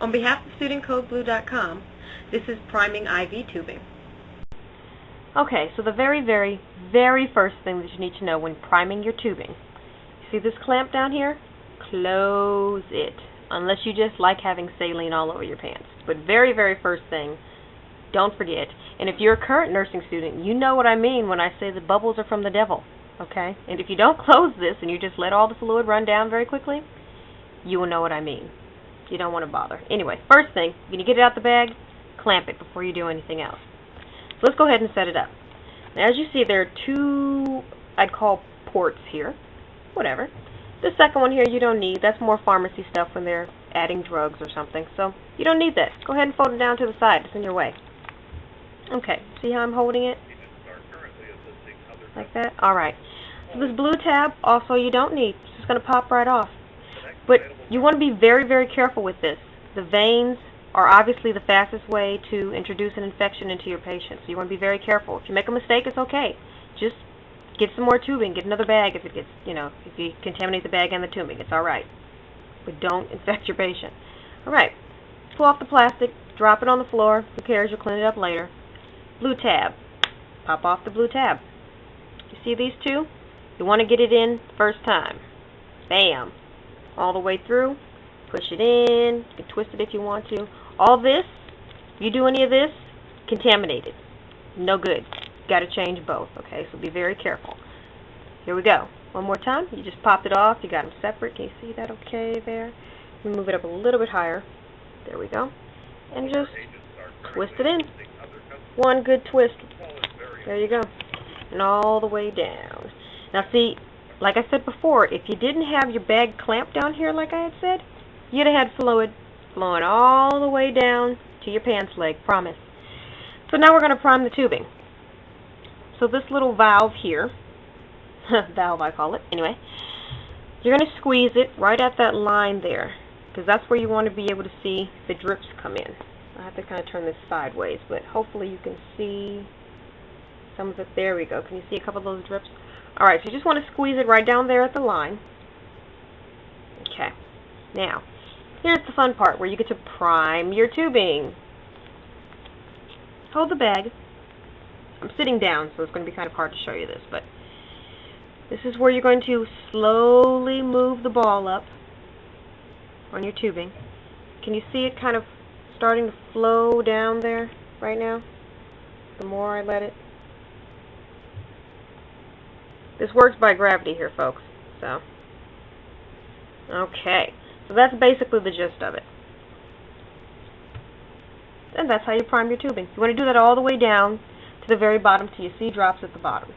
On behalf of StudentCodeBlue.com, this is priming IV tubing. Okay, so the very first thing that you need to know when priming your tubing, see this clamp down here? Close it, unless you just like having saline all over your pants. But very first thing, don't forget, and if you're a current nursing student, you know what I mean when I say the bubbles are from the devil, okay? And if you don't close this and you just let all the fluid run down very quickly, you will know what I mean. You don't want to bother. Anyway, first thing, when you get it out the bag, clamp it before you do anything else. So let's go ahead and set it up. Now, as you see, there are two, I'd call ports here. Whatever. The second one here you don't need. That's more pharmacy stuff when they're adding drugs or something. So you don't need that. Go ahead and fold it down to the side. It's in your way. Okay. See how I'm holding it? Like that? Alright. So this blue tab, also you don't need. It's just going to pop right off. But you want to be very careful with this. The veins are obviously the fastest way to introduce an infection into your patient. So you want to be very careful. If you make a mistake, it's okay. Just get some more tubing. Get another bag if it gets, if you contaminate the bag and the tubing. It's alright. But don't infect your patient. Alright. Pull off the plastic. Drop it on the floor. Who cares? You'll clean it up later. Blue tab. Pop off the blue tab. You see these two? You want to get it in first time. Bam. All the way through. Push it in. You can twist it if you want to. All this, if you do any of this, contaminated. No good. Got to change both, okay? So be very careful. Here we go. One more time. You just popped it off. You got them separate. Can you see that okay there? Let me move it up a little bit higher. There we go. And just twist it in. One good twist. There you go. And all the way down. Now see, like I said before, if you didn't have your bag clamped down here like I had said, you'd have had fluid flowing all the way down to your pants leg, promise. So now we're going to prime the tubing. So this little valve here, valve I call it, anyway, you're going to squeeze it right at that line there, because that's where you want to be able to see the drips come in. I have to kind of turn this sideways, but hopefully you can see some of it. There we go. Can you see a couple of those drips? Alright, so you just want to squeeze it right down there at the line. Okay. Now, here's the fun part where you get to prime your tubing. Hold the bag. I'm sitting down, so it's going to be kind of hard to show you this, but this is where you're going to slowly move the ball up on your tubing. Can you see it kind of starting to flow down there right now? The more I let it. This works by gravity here, folks. So, okay. So that's basically the gist of it. And that's how you prime your tubing. You want to do that all the way down to the very bottom till you see drops at the bottom.